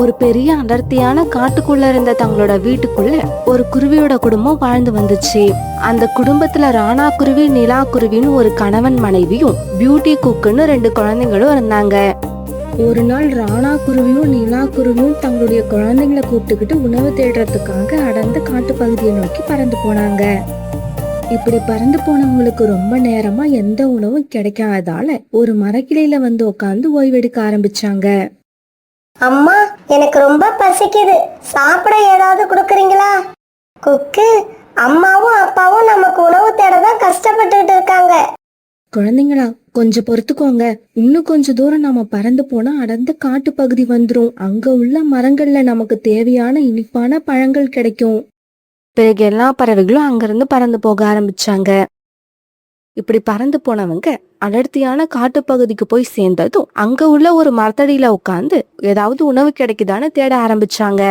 ஒரு பெரிய அடர்த்தியான காட்டுக்குள்ள இருந்த தங்களோட வீட்டுக்குள்ள ஒரு குருவியோட குடும்பம் வாழ்ந்து வந்துச்சு. அந்த குடும்பத்துல ராணா குருவி, நிலா குருவின்னு ஒரு கணவன் மனைவியும், பியூட்டி குக்குன்னு 2 குழந்தைங்களும் இருந்தாங்க. ஒரு நாள் ராணா குருவியும் நிலா குருவியும் தங்களுடைய குழந்தைங்களை கூப்பிட்டுக்கிட்டு உணவு தேடுறதுக்காக அடர்ந்த காட்டு பகுதியை நோக்கி பறந்து போனாங்க. இப்படி பறந்து போனவங்களுக்கு ரொம்ப நேரமா எந்த உணவும் கிடைக்காததால ஒரு மரக்கிளையில வந்து உட்காந்து ஓய்வெடுக்க ஆரம்பிச்சாங்க. அம்மா, எனக்கு ரொம்ப பசிக்குது, சாப்பிட ஏதாவது கொடுக்குறீங்களா? குக்கு, அம்மாவும் அப்பாவும் நமக்கு உணவு தேடதான் கஷ்டப்பட்டுக்கிட்டு இருக்காங்க. குழந்தைங்களா, கொஞ்சம் பொறுத்துக்கோங்க. இன்னும் கொஞ்ச தூரம் நாம பறந்து போனா அடர்ந்த காட்டு பகுதி வந்துரும். அங்க உள்ள மரங்கள்ல நமக்கு தேவையான இனிப்பான பழங்கள் கிடைக்கும். பிறகு எல்லா பறவைகளும் அங்கிருந்து பறந்து போக ஆரம்பிச்சாங்க. இப்படி பறந்து போனவங்க அடர்த்தியான காட்டு பகுதிக்கு போய் சேர்ந்ததும் அங்க உள்ள ஒரு மரத்தடியில உட்காந்து ஏதாவது உணவு கிடைக்குதான்னு தேட ஆரம்பிச்சாங்க.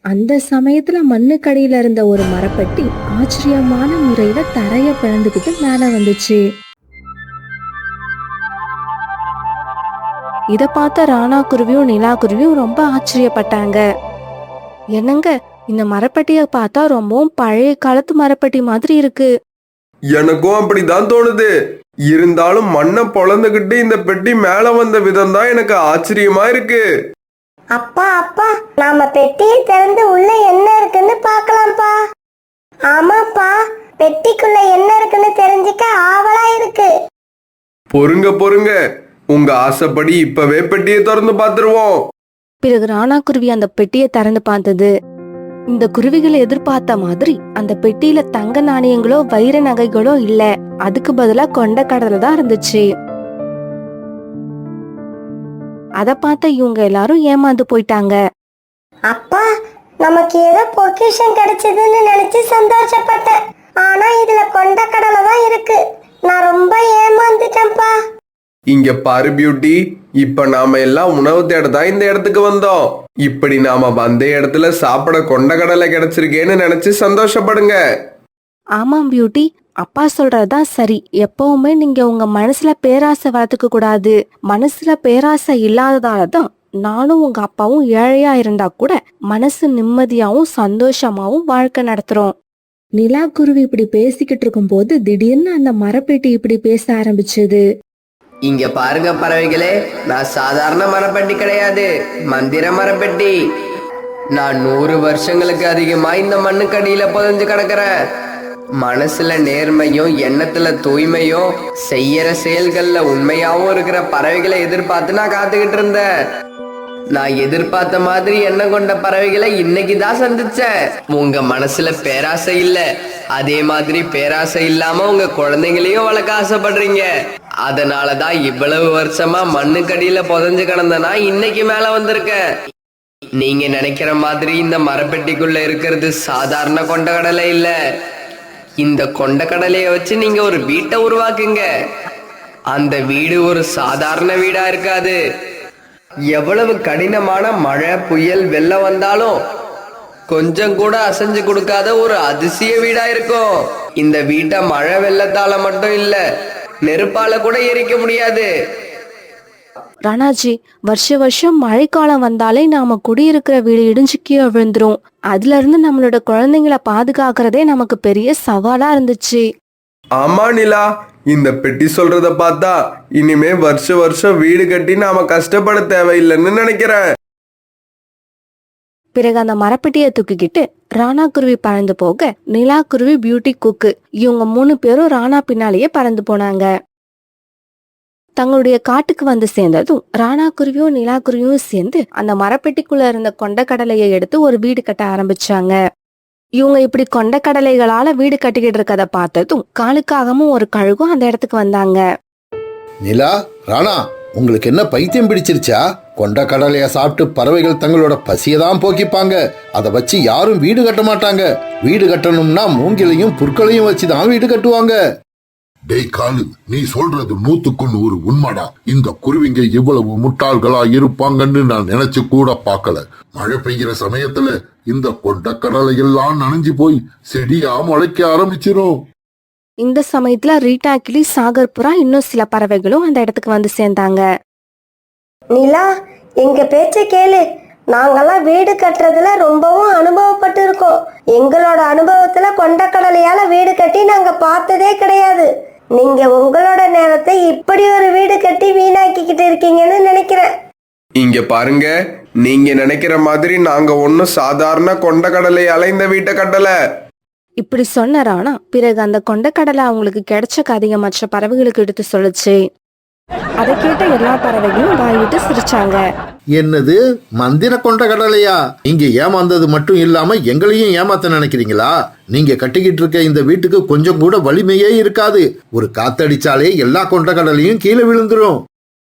அந்த சமயத்துல மண்ணுக்கடியில இருந்த ஒரு மரப்பெட்டி ஆச்சரியமான முறையில தரைய பிளந்துகிட்டு மேல வந்துச்சு. இத பார்த்த ராணா குருவியும் நிலா குருவியும் ரொம்ப ஆச்சரியப்பட்டாங்க. என்னங்க, இந்த மரப்பெட்டிய பார்த்தா ரொம்பவும் பழைய காலத்து மரப்பெட்டி மாதிரி இருக்கு. எனக்கும் அப்படிதான் தோணுது. இருந்தாலும் மண்ணை பொழந்துகிட்டு இந்த பெட்டி மேல வந்த விதம் தான் எனக்கு ஆச்சரியமா இருக்கு. அப்பா அப்பா, நாம பெட்டியை திறந்து உள்ள என்ன இருக்குன்னு பார்க்கலாம்ப்பா. ஆமாப்பா, பெட்டிக்குள்ள என்ன இருக்குன்னு தெரிஞ்சுக்க ஆவலா இருக்கு. பொறுங்க, உங்க ஆசைப்படி இப்பவே பெட்டியை திறந்து பார்த்துருவோம். பிறகு ராணா குருவி அந்த பெட்டியை திறந்து பார்த்தது. இந்த குருவிகளை எதிர்பார்த்த மாதிரி அந்த பெட்டியில தங்க நாணயங்களோ வைர நகைகளோ இல்ல. அதுக்கு பதிலா கொண்டக்கடலை தான் இருந்துச்சு. அத பார்த்த இவங்க எல்லாரும் ஏமாந்து போயிட்டாங்க. அப்பா, நமக்கு ஏதோ பொக்கிஷம் கிடைச்சதுன்னு நினைச்சு சந்தோஷப்பட்டேன். ஆனா இதுல கொண்டக்கடலை தான் இருக்கு. நான் ரொம்ப ஏமாந்துட்டேன்ப்பா. இங்க பாரு பியூட்டி, இப்ப நாம எல்லாம் உணவு தேடதான் இந்த இடத்துக்கு வந்தோம். இப்படி நாம வந்த இடத்துல சாப்பிட கொண்டக்கடலை கிடைச்சிருக்கேன்னு நினைச்சு சந்தோஷப்படுங்க. ஆமாம் பியூட்டி, அப்பா சொல்றதுதான் சரி. எப்பவுமே நீங்க உங்க மனசுல பேராசை வளர்த்துக்க கூடாது. மனசுல பேராசை இல்லாததாலதான் நானும் உங்க அப்பாவும் ஏழையா இருந்தா கூட மனசு நிம்மதியாவும் சந்தோஷமாவும் வாழ்க்கை நடத்துறோம். நிலா குருவி இப்படி பேசிக்கிட்டு இருக்கும் போது திடீர்னு அந்த மரப்பெட்டி இப்படி பேச ஆரம்பிச்சது. இங்க பாருங்க பறவைகளே, நான் சாதாரண மரப்பெட்டி கிடையாது, மந்திர மரப்பெட்டி. நான் 100 வருஷங்களுக்கு அதிகமா இந்த மண்ணுக்கடியில புதைஞ்சு கிடக்குறேன். மனசுல நேர்மையும் எண்ணத்துல தூய்மையும் செய்யற செயல்கள்ல உண்மையாவும் இருக்கிற பறவைகளை எதிர்பார்த்து நான் காத்துக்கிட்டு இருந்தேன். நான் எதிர்பார்த்த மாதிரி எண்ணம் கொண்ட பறவைகளை இன்னைக்குதான் சந்திச்சேன். உங்க மனசுல பேராசை இல்ல, அதே மாதிரி பேராசை இல்லாம உங்க குழந்தைங்களையும் வளர்க்க ஆசைப்படுறீங்க. அதனாலதான் இவ்வளவு வருஷமா மண்ணுக்கடியில புதைஞ்சு கிடந்தனா இன்னைக்கு மேல வந்திருக்கேன். நீங்க நினைக்கிற மாதிரி இந்த மரப்பெட்டிக்குள்ள இருக்கிறது சாதாரண கொண்டக்கடலை இல்ல. இந்த கொண்டக்கடலைய வச்சு நீங்க ஒரு வீட்டை உருவாக்குங்க. அந்த வீடு ஒரு சாதாரண வீடா இருக்காது. எவ்வளவு கடினமான மழை, புயல், வெள்ளம் வந்தாலும் கொஞ்சம் கூட அசைஞ்சு கொடுக்காத ஒரு அதிசய வீடா இருக்கும். இந்த வீட்டை மழை வெள்ளத்தால மட்டும் இல்ல, நெருப்பால கூட எரிக்க முடியாது. ராணாஜி, வருஷம் மழைக்காலம் வந்தாலே நாம குடியிருக்கிற வீடு இடிஞ்சு கீழே விழுந்துரும். அதுல இருந்து நம்மளோட குழந்தைங்களை பாதுகாக்கிறதே நமக்கு பெரிய சவாலா இருந்துச்சு. ஆமா நிலா, இந்த பெட்டி சொல்றத பார்த்தா இனிமே வருஷம் வீடு கட்டி நாம கஷ்டப்பட தேவையில்லைன்னு நினைக்கிறேன். பிறகு அந்த மரப்பெட்டியை தூக்கிக்கிட்டு ராணா குருவி பறந்து போக நிலா குருவி, பியூட்டி குக்கு இவங்க 3 பேரும் ராணா பின்னாலேயே பறந்து போனாங்க. தங்களுடைய காட்டுக்கு வந்து சேர்ந்ததும் ராணா குருவியும் நிலா குருவியும் சேர்ந்து அந்த மரப்பெட்டிக்குள்ள இருந்த கொண்டக்கடலையை எடுத்து ஒரு வீடு கட்ட ஆரம்பிச்சாங்க. இவங்க இப்படி கொண்டக்கடலைகளால வீடு கட்டிக்கிட்டு இருக்கத பார்த்ததும் காலுக்காகவும் ஒரு கழுகும் அந்த இடத்துக்கு வந்தாங்க. நிலா, ராணா, உங்களுக்கு என்ன பைத்தியம் பிடிச்சிருச்சா? கொண்டக்கடலைய சாப்பிட்டு பறவைகள் தங்களோட பசியை தான் போக்கிப்பாங்க. அதை வச்சு யாரும் வீடு கட்ட மாட்டாங்க. வீடு கட்டணும்னா மூங்கிலையும் புற்களையும் வச்சுதான் வீடு கட்டுவாங்க. டேய் காலு, நீ சொல்றது 100% உண்மைடா. இந்த குருவிங்க இவ்வளவு முட்டாள்களா இருப்பாங்கன்னு நான் நினைச்சு கூட பார்க்கல. மழை பெய்கிற சமயத்துல இந்த கொண்டக்கடலை எல்லாம் நனைஞ்சு போய் செடியா முளைக்க ஆரம்பிச்சிரும். இந்த சமயத்துல ரீட்டா, கிளி, சாகர் புறா இன்னும் சில பறவைகளும் அந்த இடத்துக்கு வந்து சேர்ந்தாங்க. நிலா, எங்க பேச்ச கேளு. நாங்கெல்லாம் வீடு கட்டுறதுல ரொம்பவும் அனுபவப்பட்டு இருக்கோம். எங்களோட அனுபவத்துல கொண்டக்கடலையால வீடு கட்டி நாங்க பார்த்ததே கிடையாது. நீங்க உங்களோட நேரத்தை இப்படி ஒரு வீடு கட்டி வீணாக்கிக்கிட்டு இருக்கீங்கன்னு நினைக்கிறேன். இங்க பாருங்க, நீங்க நினைக்கிற மாதிரி நாங்க ஒன்னும் சாதாரண கொண்டக்கடலையால இந்த வீட்டை கட்டல. இப்படி சொன்ன ராணா பிறகு அந்த கொண்டக்கடலை அவங்களுக்கு கிடைச்ச கதையை மற்ற பறவைகளுக்கு எடுத்து சொல்லுச்சு. அதை கேட்ட எல்லா பறவைகளும் வாயிட்டு சிரிச்சாங்க. என்னது, மந்திர கொண்ட கடலையா? நீங்க ஏமாந்தது மட்டும் இல்லாம எங்களையும் ஏமாத்த நினைக்கிறீங்களா? நீங்க கட்டிக்கிட்டு இருக்க இந்த வீட்டுக்கு கொஞ்சம் கூட வலிமையே இருக்காது. ஒரு காத்தடிச்சாலே எல்லா கொண்ட கடலையும் கீழே விழுந்துரும்.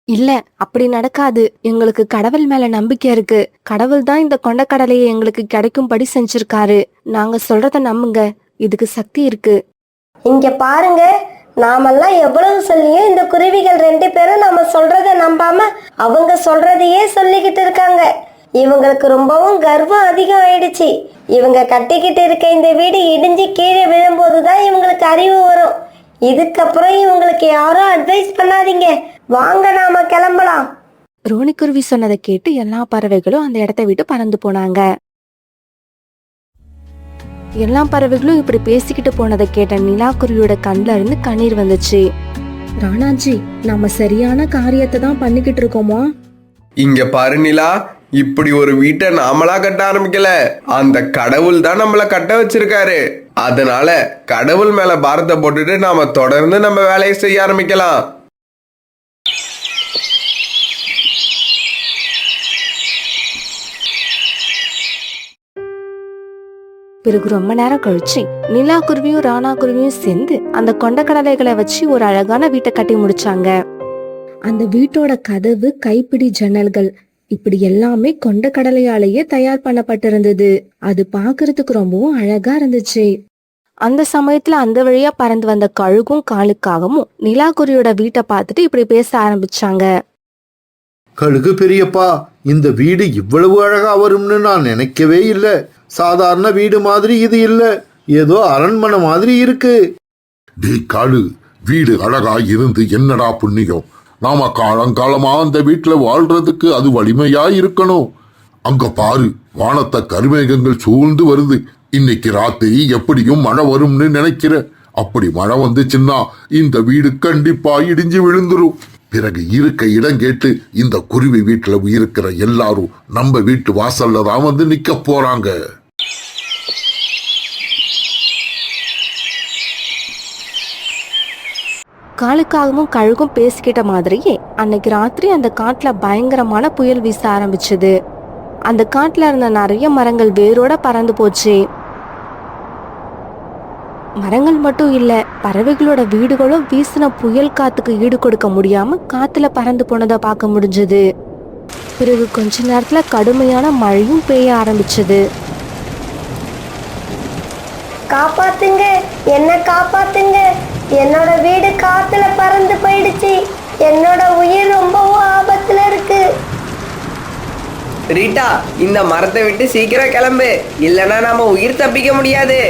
இல்ல, அப்படி நடக்காது. எங்களுக்கு கடவுள் மேல நம்பிக்கை இருக்கு. கடவுள் தான் இந்த கொண்டக்கடலையை எங்களுக்கு கிடைக்கும்படி செஞ்சிருக்காரு. நாங்க சொல்றத நம்புங்க, இதுக்கு சக்தி இருக்கு. இங்க பாருங்க, நாமெல்லாம் எவ்வளவு சொல்லியும் இந்த குருவிகள் 2 பேரும் நம்ம சொல்றத நம்பாம அவங்க சொல்றதையே சொல்லிக்கிட்டு இருக்காங்க. இவங்களுக்கு ரொம்பவும் கர்வம் அதிகம் ஆயிடுச்சு. இவங்க கட்டிக்கிட்டு இருக்க இந்த வீடு இடிஞ்சு கீழே விழும்போதுதான் இவங்களுக்கு அறிவு வரும். இதுக்கப்புறம் இவங்களுக்கு யாரும் அட்வைஸ் பண்ணாதீங்க. வாங்க, நாம கிளம்பலாம். ரோனிக்குருவி சொன்னதை கேட்டு எல்லா பறவைகளும் அந்த இடத்தை விட்டு பறந்து போனாங்க. எல்லா பறவைகளும் இப்படி பேசிக்கிட்டு போனதை கேட்ட நிலாக்குருவியோட கண்ல இருந்து கண்ணீர் வந்துச்சு. ராணாஜி, நாம சரியான காரியத்தை தான் பண்ணிக்கிட்டு இருக்கோமா? இங்க பாரு நிலா, இப்படி ஒரு வீட்டை நாமளா கட்ட ஆரம்பிக்கல. அந்த கடவுள் தான் நம்மள கட்ட வச்சிருக்காரு. அதனால கடவுள் மேல பாரத்தை போட்டுட்டு நாம தொடர்ந்து நம்ம வேலையை செய்ய ஆரம்பிக்கலாம். பிறகு ரொம்ப நேரம் கழிச்சு நிலாக்குருவியும் ராணாக்குருவியும் சேர்ந்து அந்த கொண்டக்கடலைகளை வச்சு ஒரு அழகான வீட்டை கட்டி முடிச்சாங்க. அந்த வீட்டோட கதவு, கைப்பிடி, ஜன்னல்கள் இப்படி எல்லாமே கொண்டக்கடலையாலேயே தயார் பண்ணப்பட்டிருந்தது. அது பாக்குறதுக்கு ரொம்பவும் அழகா இருந்துச்சு. அந்த சமயத்துல அந்த வழியா பறந்து வந்த கழுகும் காலுக்காகவும் நிலாக்குருவியோட வீட்டை பார்த்துட்டு இப்படி பேச ஆரம்பிச்சாங்க. கழுகு பெரியப்பா, இந்த வீடு இவ்வளவு அழகா வரும்னு நான் நினைக்கவே இல்லை. சாதாரண வீடு மாதிரி இது இல்ல, ஏதோ அரண்மனை மாதிரி இருக்கு. டேய் காலு, வீடு அழகா இருந்து என்னடா புண்ணியம்? நாம காலங்காலமா அந்த வீட்டுல வாழ்றதுக்கு அது வலிமையா இருக்கணும். அங்க பாரு, வானத்தை கருமேகங்கள் சூழ்ந்து வருது. இன்னைக்கு ராத்திரி எப்படியும் மழை வரும்னு நினைக்கிறேன். அப்படி மழை வந்துச்சுன்னா இந்த வீடு கண்டிப்பா இடிஞ்சு விழுந்துரும். பிறகு இருக்க இடம் கேட்டு இந்த குருவி வீட்டுல இருக்கிற எல்லாரும் நம்ம வீட்டு வாசல்ல தான் வந்து நிக்க போறாங்க. காலுக்காகவும் கழுகும் பேசிக்கிட்ட மாதிரியே அன்னைக்கு ராத்திரி அந்த காட்டுல பயங்கரமான புயல் வீச ஆரம்பிச்சது. அந்த காட்டுல இருந்த நிறைய மரங்கள் வேரோட பறந்து போச்சு. மரங்கள் மட்டும் இல்ல, பறவைகளோட வீடுகளும் வீசின புயல் காத்துக்கு ஈடு கொடுக்க முடியாம காத்துல பறந்து போனதை பார்க்க முடிஞ்சது. பிறகு கொஞ்ச நேரத்துல கடுமையான மழையும் பெய்ய ஆரம்பிச்சது. காப்பாத்துங்க, என்ன காப்பாத்துங்க. என்னோட வீடு காத்துல பறந்து போயிடுச்சு. என்னோட உயிர் ரொம்பவும் ஆபத்துல இருக்கு. ரீட்டா, இந்த மரத்தை விட்டு சீக்கிரம் கிளம்பு, இல்லைன்னா நாம உயிர் தப்பிக்க முடியாது.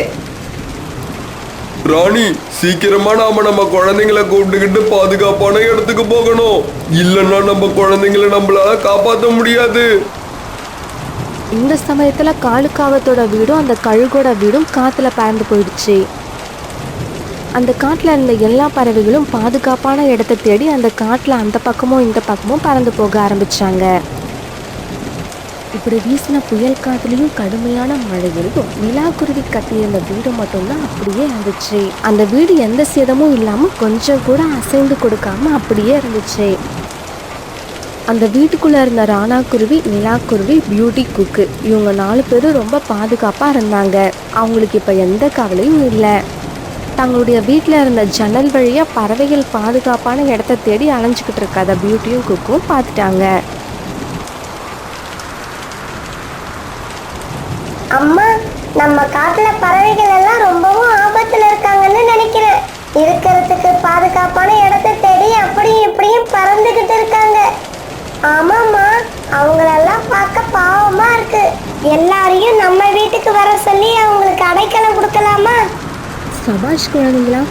ராணி, சீக்கிரமா நாம நம்ம குழந்தைங்களை கூப்பிட்டுக்கிட்டு பாதுகாப்பான இடத்துக்கு போகணும். இல்லைன்னா நம்ம குழந்தைங்களை நம்மளால காப்பாற்ற முடியாது. இந்த சமயத்துல காலுக்காகத்தோட வீடும் அந்த கழுகோட வீடும் காத்துல பறந்து போயிடுச்சு. அந்த காட்டுல இருந்த எல்லா பறவைகளும் பாதுகாப்பான இடத்தை தேடி அந்த காட்டுல அந்த பக்கமும் இந்த பக்கமும் பறந்து போக ஆரம்பிச்சாங்க. இப்படி வீசின புயல் காத்துலயும் கடுமையான மழையிலும் நிலாக்குருவி கட்டியிருந்த வீடு மட்டும்தான் அப்படியே இருந்துச்சு. அந்த வீடு எந்த சேதமும் இல்லாம கொஞ்சம் கூட அசைந்து கொடுக்காம அப்படியே இருந்துச்சு. அந்த வீட்டுக்குள்ள இருந்த ராணாக்குருவி, நிலாக்குருவி, பியூட்டி குக்கு இவங்க 4 பேரும் ரொம்ப பாதுகாப்பா இருந்தாங்க. அவங்களுக்கு இப்ப எந்த கவலையும் இல்லை. தங்களுடைய வீட்டுல இருந்த ஜன்னல் வழியா பறவைகள் பாதுகாப்பான இடத்த தேடி அலைஞ்சுக்கிட்டு இருக்காத பியூட்டியும் குக்கும் பார்த்துட்டாங்க. அம்மா, நம்ம காட்டுல பறவைகள் எல்லாம் ரொம்பவும் ஆபத்துல இருக்காங்கன்னு நினைக்கிறேன். இருக்கிறதுக்கு பாதுகாப்பான இடத்தை தேடி அப்படியும் இப்படியும் பறந்துகிட்டு இருக்காங்க. ஆமாம்மா, அவங்களெல்லாம் பார்க்க பாவமா இருக்கு. எல்லாரையும் நம்ம வீட்டுக்கு வர சொல்லி அவங்களுக்கு அடைக்கலம் கொடுக்கலாமா? சபாஷ் குழந்தைங்களா,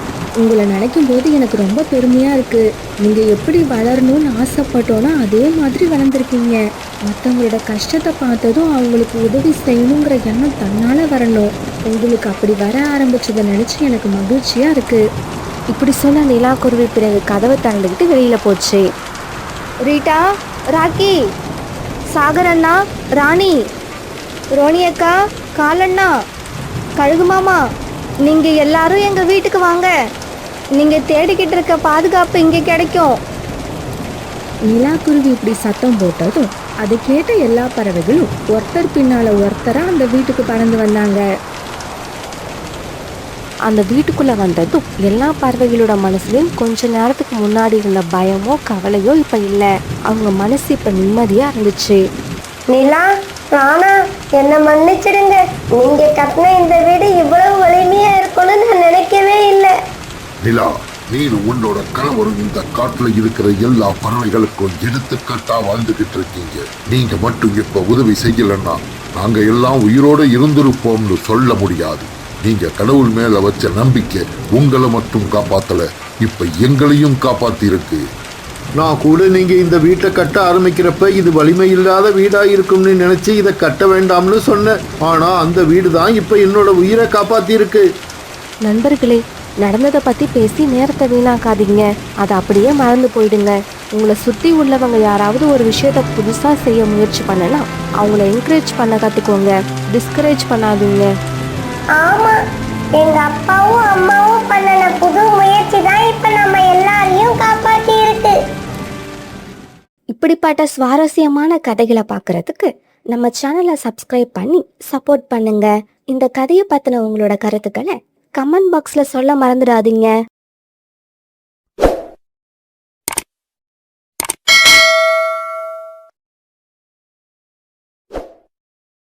உங்களை நினைக்கும் போது எனக்கு ரொம்ப பெருமையா இருக்கு. நீங்க எப்படி வளரணும்னு ஆசைப்பட்டோன்னா அதே மாதிரி வளர்ந்துருக்கீங்க. மற்றவங்களோட கஷ்டத்தை பார்த்ததும் அவங்களுக்கு உதவி செய்யணுங்கிற எண்ணம் தன்னால வரணும். உங்களுக்கு அப்படி வர ஆரம்பிச்சதை நினைச்சு எனக்கு மகிழ்ச்சியா இருக்கு. இப்படி சொன்ன நிலாக்குருவி பிறகு கதவை திறந்துக்கிட்டு வெளியில போச்சு. ரீட்டா, ராக்கி, சாகர் அண்ணா, ராணி, ரோனி அக்கா, காலண்ணா, கழுகு மாமா, நீங்க எல்லாரும் எங்க வீட்டுக்கு வாங்க. நீங்க தேடிக்கிட்டு இருக்க பாதுகாப்பு இங்கே கிடைக்கும். நிலாக்குருவி இப்படி சத்தம் போட்டதும் அதை கேட்ட எல்லா பறவைகளும் ஒருத்தர் பின்னால ஒருத்தரா அந்த வீட்டுக்கு பறந்து வந்தாங்க. அந்த வீட்டுக்குள்ள வந்ததும் எல்லா பறவைகளோட மனசுலயும் கொஞ்ச நேரத்துக்கு முன்னாடி இருந்த பயமோ கவலையோ இப்ப இல்ல. அவங்க மனசு இப்ப நிம்மதியா இருந்துச்சு. நிலா, ராணா, என்ன மன்னிச்சிடுங்க. நீங்க கட்டின இந்த வீடு இவ்வளவு வலிமையா இருக்கும்னு நான் நினைக்கவே இல்லை. நிலா, நீ உன்னோட கணவரும் இந்த காட்டுல இருக்கிற எல்லா பறவைகளுக்கும் எடுத்துக்காட்டா வாழ்ந்துகிட்டு இருக்கீங்க. நீங்க மட்டும் இப்ப உதவி செய்யலன்னா நாங்க எல்லாம் உயிரோட இருந்திருப்போம்னு சொல்ல முடியாது. நீங்க கடவுள் மேல வச்ச நம்பிக்கை உங்களை மட்டும் காப்பாத்தல, இப்ப எங்களையும் காப்பாத்தி இருக்கு. நான் கூட நீங்க இந்த வீட்டை கட்ட ஆரம்பிக்கிறப்ப இது வலிமை இல்லாத வீடா இருக்கும்னு நினைச்சு இதை கட்ட வேண்டாம்னு சொன்னேன். ஆனா அந்த வீடு தான் இப்ப என்னோட உயிரை காப்பாத்தி இருக்கு. நண்பர்களே, நடந்ததை பத்தி பேசி நேரத்தை வீணாக்காதீங்க. அதை அப்படியே மறந்து போயிடுங்க. உங்களை சுத்தி உள்ளவங்க யாராவது ஒரு விஷயத்த புதுசா செய்ய முயற்சி பண்ணனா அவங்கள என்கரேஜ் பண்ண கத்துக்கோங்க. டிஸ்கரேஜ் பண்ணாதீங்க. ஆமா, எங்க அப்பாவும் அம்மாவும் பண்ணன புது முயற்சி தான் இப்ப நம்ம எல்லாரையும் காப்பாத்தி இருக்கு. இப்படிப்பட்ட சுவாரஸ்யமான கதைகளை பார்க்கறதுக்கு நம்ம சேனலை சப்ஸ்கிரைப் பண்ணி சப்போர்ட் பண்ணுங்க. இந்த கதையை பத்தின உங்களோட கருத்துக்களை கமெண்ட் பாக்ஸ்ல சொல்ல மறந்துடாதீங்க.